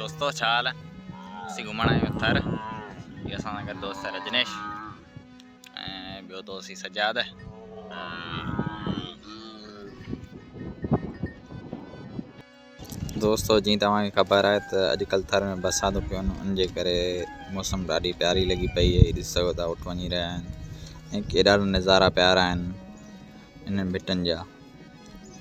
दोस्तों छा हाल है? असीं घुमण आहियूं थर। इहो असां सां गॾु दोस्त आहे रजनेश ऐं ॿियो दोस्त ही सजाद। दोस्तों जीअं तव्हांखे ख़बर आहे त अॼुकल्ह थर में बरसातूं पियूं आहिनि, उन जे करे मौसम ॾाढी प्यारी लॻी पई आहे। ॾिसी सघो था उठ वञी रहिया आहिनि ऐं केॾा नज़ारा प्यारा आहिनि इन्हनि भिटनि जा।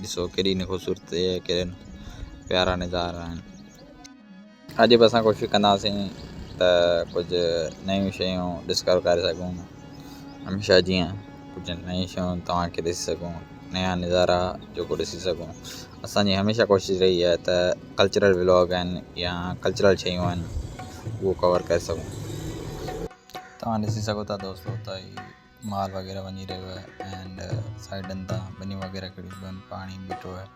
ॾिसो केॾी न ख़ूबसूरती आहे, केॾा प्यारा नज़ारा आहिनि। अॼु बि असां कोशिशि कंदासीं त कुझु नयूं शयूं डिस्कवर करे सघूं, हमेशह जीअं कुझु नयूं शयूं तव्हांखे ॾिसी सघूं, नया नज़ारा जेको ॾिसी सघूं। असांजी हमेशह कोशिशि रही आहे त कल्चरल व्लॉग आहिनि या कल्चरल शयूं आहिनि उहो कवर करे सघूं। तव्हां ॾिसी सघो था दोस्तों त ही माल वग़ैरह वञी रहियो आहे एंड साइडनि तां ॿनियूं वग़ैरह खड़ियूं आहिनि, पाणी बीठो आहे।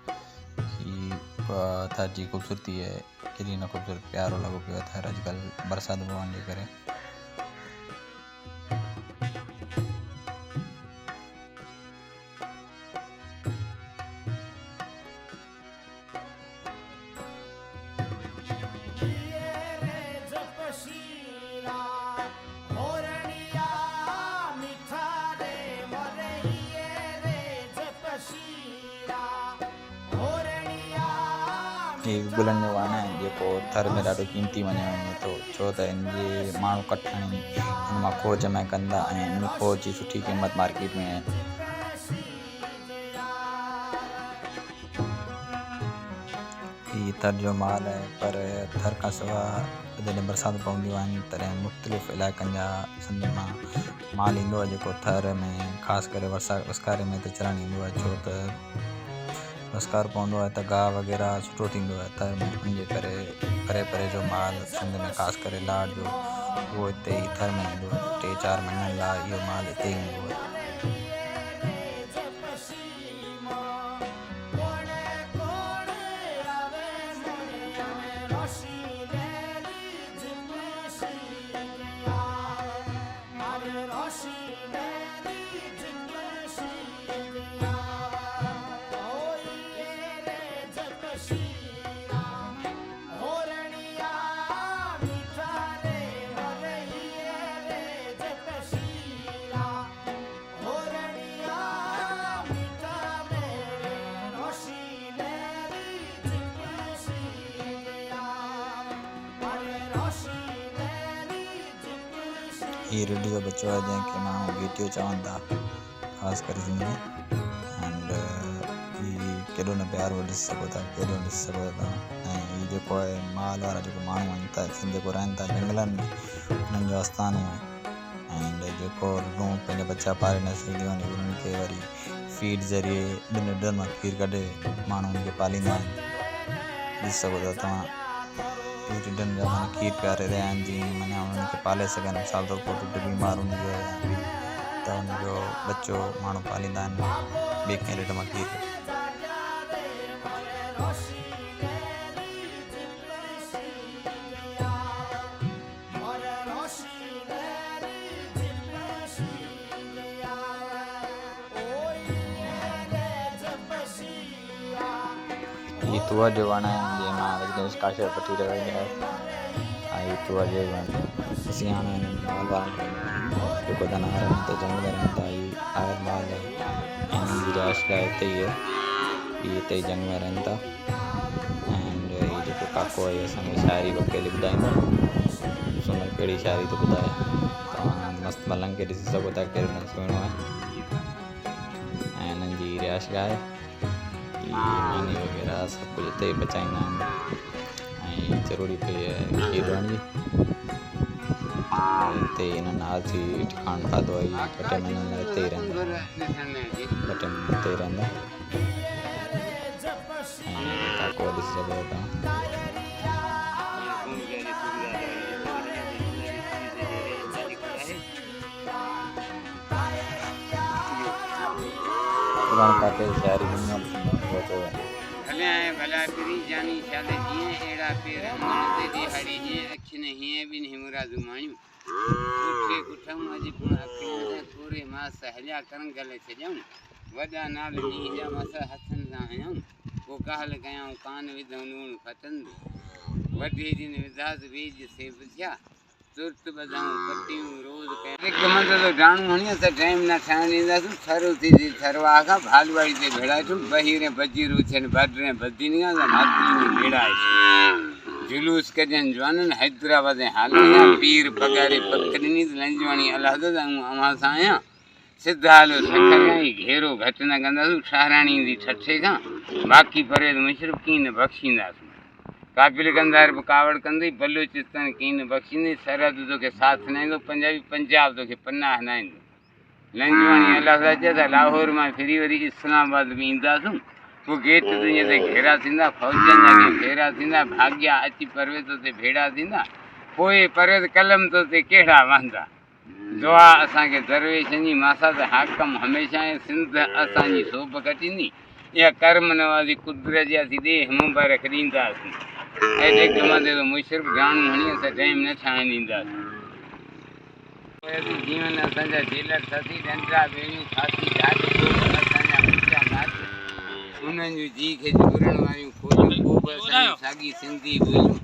ही थर जी ख़ूबसूरती आहे, केॾी न ख़ूबसूरत प्यारो लॻो पियो आहे थर अॼुकल्ह बरसाति पवण जे करे। ही गुलनि जो वण आहे जेको थर में ॾाढो क़ीमती मञियो वञे थो, छो त हिन जे माण्हू कट आहिनि, हिन मां खोह जमा कंदा ऐं हिन खोह जी सुठी क़ीमत मार्केट में आहे। ही थर जो माल आहे, पर थर खां सवाइ जॾहिं बरसाति पवंदियूं आहिनि तॾहिं मुख़्तलिफ़ इलाइक़नि जा सिंध मां माल ईंदो आहे जेको थर में ख़ासि करे वसकारे में त चढ़णु ईंदो आहे, छो त वसकार पवंदो आहे त गाह वग़ैरह सुठो थींदो आहे थर में। उन जे करे परे परे जो माल सिंध में ख़ासि करे लाड़ जो उहो हिते ई थर में ईंदो आहे। 3-4 महीननि लाइ इहो माल हिते ई ईंदो आहे। ही रिढ जो बच्चो आहे जंहिंखे माण्हू गेटियो चवनि था ख़ासि करे सिंध में। एंड ही केॾो न प्यारो ॾिसी सघो था, केॾो ॾिसी सघो था। ऐं हीउ जेको आहे माल वारा जेको माण्हू आहिनि त सिंध जेको रहनि था जंगलनि में, उन्हनि जो आस्थानो आहे। एंड जेको रिढूं पंहिंजा बच्चा पाले न सघंदियूं आहिनि, उन्हनि खे वरी फीड ज़रिए ॿिनि रिढनि मां खीर कढे माण्हू उन्हनि खे पालींदा आहिनि। ॾिसी सघो था तव्हां ही रिढनि जा माना खीर पियारे रहिया आहिनि, जीअं माना उन्हनि खे पाले सघनि। मिसाल तौर पर रिढ बीमार हूंदी आहे त हुनजो बच्चो माण्हू पालींदा आहिनि ॿिए कंहिं रिढ मां खीर कढी। ही तुअर जो वण आहे जंहिं मां रजनीश काशर पटी रहियो आहे। ही तुअर जो वण असीं हाणे माल वारनि खे जेको धनार आहिनि त जंगल रहनि था, ही आयल माल आहे ऐं हिननि जी रिहाइशगाह हिते ई आहे। ही हिते ई जंग में रहनि था। एंड ही जेको काको आहे असांखे शाइरी वकेली ॿुधाईंदो। ॾिसो न कहिड़ी शाइरी थो ॿुधाए, तव्हां मस्तु मलंग खे ॾिसी सघो था कहिड़ो न सुहिणो आहे। ऐं हिननि जी रिहाइशगाह आहे, मानी वग़ैरह सभु कुझु हिते ई बचाईंदा आहिनि। ऐं ज़रूरी पई आहे खीर ॾियण जी। हिते हिननि आरसी ठिकाणो ठातो आहे, 2-3 महीननि लाइ हिते ई रहंदा, 2-3 महीना हिते ई रहंदा। ऐं काको ॾिसी सघो था। काके शाइरी दुनिया भले भला पिरी जानी शाले जिए एड़ा पेर मन दे दिहाड़ी जे रखने हिए बिन हिमरा जुमाणू उठे कुठम अज पुण अखियां पूरे मास हलिया करन गले छजऊं वॾा नाल नी जा मास हथन सा आयूं वो कहल कयां कान विधो नून फतंद वॾे जिन विधास वेज से बुझिया तुर्त बधाऊं पटियूं रोज़ कयां हिकु मंद तो डाणू हणी त टाइम न थियणु ॾींदासीं थरो थी थरवा खां भालवाड़ी ते भेड़ा छो बहीरे बजीरू थियनि बडरे बदीनिया त मातरी में भेड़ा जुलूस कजन जवानन हैदराबाद हालिया पीर पगारे पकड़नी लंजवाणी अलाह अमां सां आहियां सिद्धा हलो सखर घेरो घटि न कंदासीं ठहराणी जी ठठे खां बाक़ी परहेज मुशरफ कीअं न बख़्शींदासीं काबिल कंदार बि कावड़ कंदई बलूचिस्तान कीअं न बख़्शींदई सरहद तोखे साथ न ईंदो पंजाबी पंजाब तोखे पनाह न ईंदो लंजवाणी अलाह सां चए त लाहौर मां फिरी वरी इस्लामाबाद में ईंदासीं पोइ गेट तुंहिंजे ते घेरा थींदा फौजनि जा के फेरा थींदा भाग्या अची परवेज़ ते भेड़ा थींदा पोइ परवेज़ कलम तो ते कहिड़ा वांदा दुआ असांखे दरवेशनि जी मासा त हाकम हमेशह सिंध असांजी सोभ कटींदी इहा कर्म नवाज़ी कुदरत जा थी ॾे मुबारक ॾींदासीं एॾे घुमंदे त मुशरफ डाणू हणी असां टाइम न ठाहिणु ॾींदासीं जीवन असांजा जेलर थी डंडा बेड़ियूं फासी ॾाढो असांजा ऊचा नाच उन्हनि जूं जी खे जोड़ण वारियूं खोलियूं को बि असांजी साॻी सिंधी ॿोलियूं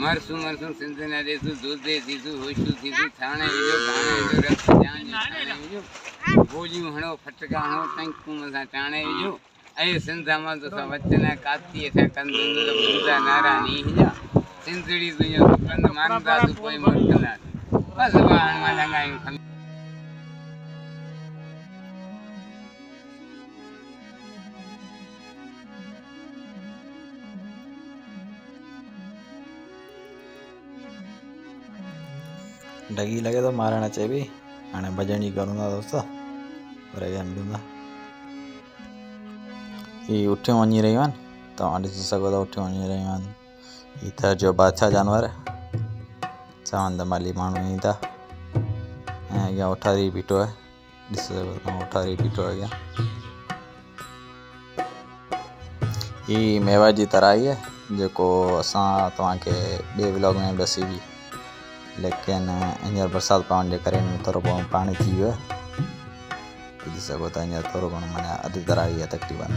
मरसूं मरसूं सिंध न ॾिसूं दूधे थीसूं होशूं थीसूं थाणे विझो भाणे विझो रख जान थाणे विझो ॿोलियूं हणो फटका हणो टंकूं असां टाणे विझो ऐं सिंध मां तोसां वचन कातीअ खां कंदो बूंदा नारा नीह जा सिंधड़ी तुंहिंजो सुकंद मानंदासीं पोइ मुड़कंदासीं बसि हाणे मां लॻायूं डगी लगे तो मारण अचे बि हाणे भॼण जी करूं था दोस्त पर इहा मिलूं ही उठियूं वञी रहियूं आहिनि तव्हां ॾिसी सघो था उठियूं वञी रहियूं आहिनि ही थर जो बादशाह जानवर चवनि त माली माण्हू ईंदा था ऐं अॻियां उठारी बीठो आहे ॾिसी सघो था उठारी बीठो आहे अॻियां ही मेवा जी तराई आहे जेको असां तव्हांखे ॿिए व्लॉग में ॾसी हुई लेकिन हींअर बरसाति पवण जे करे हिन थोरो घणो पाणी थी वियो आहे ॾिसी सघो था हींअर थोरो घणो माना अधु तराई आहे तक़रीबन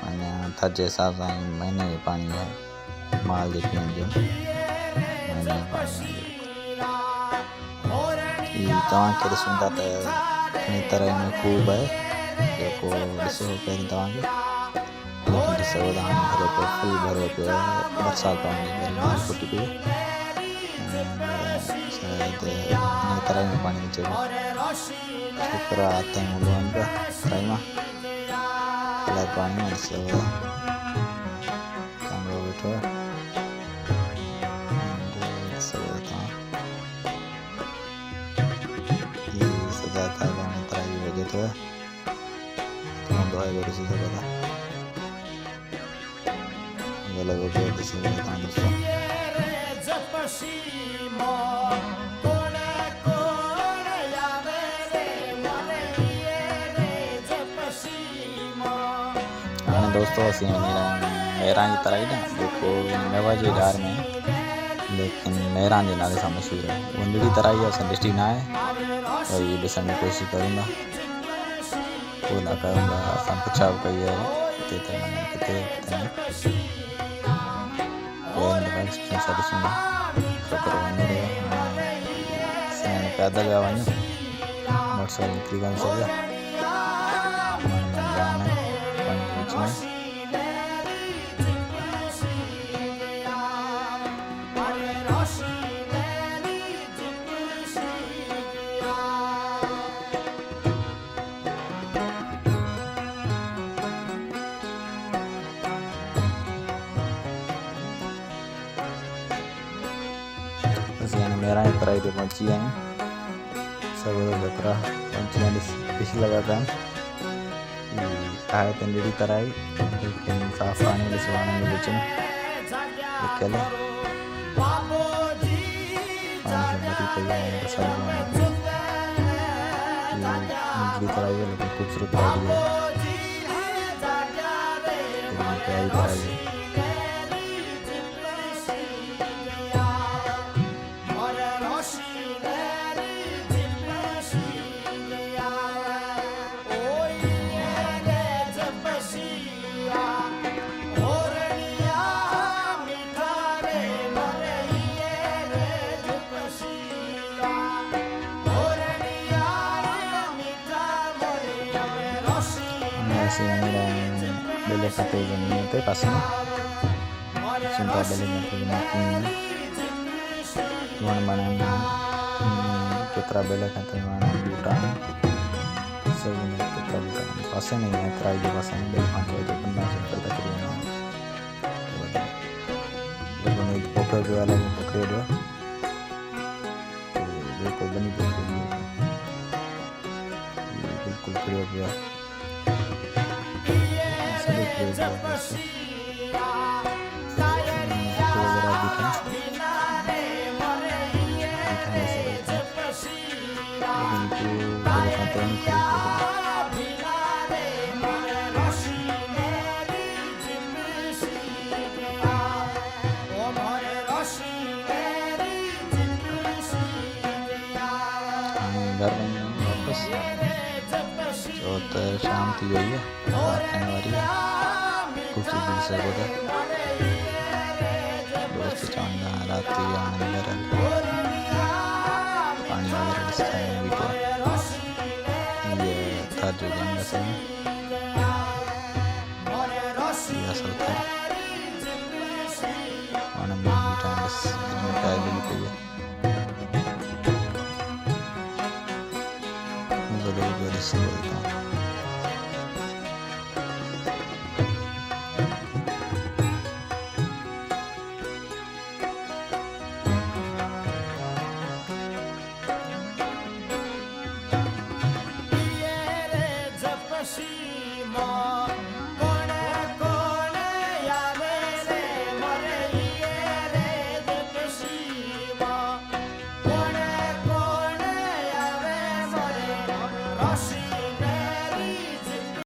अञा थधि जे हिसाब सां महीने में पाणी आहे माल जे पीअण जो महीने में पाणी आहे तव्हांखे ॾिसूं था त हिन तराई में खूब आहे जेको ॾिसो पहिरीं तव्हांखे लेकिन ॾिसी सघो था हाणे भरियो पियो फुल भरियो पियो आहे बरसाति पवण जे करे माल फुटी पई शायद हिन तराई में पाणी अचे पियो छोकिरा ताईं हूंदो आहिनि पिया तराई मां इलाही पाणी में ॾिसी सघो था कांगड़ो वेठो आहे ॾिसी सघो था ही सजा था हाणे तराई वॼे थो हूंदो आहे ॾिसी सघो था इहो लॻो पियो ॾिसी सघो था ॾिसो हाणे दोस्तों असीं वञी रहिया आहियूं मेरां जी तराई न जेको मेवा जे ॾार में लेकिन मेरां जे नाले सां मशहूरु आहे उंदड़ी तराई असां ॾिठी न आहे वरी ॾिसण जी कोशिशि करूं था पोइ न कयूं था असां पुछा बि कई आहे किथे त माना किथे सां ॾिसूं था छोकिरो वञी रहियो असां पैदल पिया वञूं मोटरसाइकिल निकिरी कोन सघिया जाम आहे पाणी विच में असीं हाणे मेरां जी तराई ते पहुची विया आहियूं सभु जेतिरा पहुची विया ॾिसी लॻा पिया आहिनि आहे त नंढड़ी तराई लेकिन साफ़ पाणी ॾिसो हाणे विच में लिकियल पाणी सां भरी पई आहे बरसाति नंढड़ी तराई आहे लेकिन ख़ूबसूरत ॾाढी आहे प्यारी तराई आहे बेले खाते बनी ते पास में चिंता बेले में वन बनाना कितना बेले खाते वाना बूटा सब में कितना बूटा पास में है ट्राई के पास में बेले खाते तो बंदा से करता करिए लोगों ने पकड़ के वाला को पकड़ दिया बिल्कुल बनी बिल्कुल क्लियर गया घर में वापस जो तो शाम थी गई है रात आने वाली है कुछ भी सको था दोस्त चाहना रात ही आने लगा पानी वगैरह इस टाइम भी तो ये था जो जंगल से ये असल था वाना में भी टाइम बस इसमें टाइम लगी पई है very simple था Rush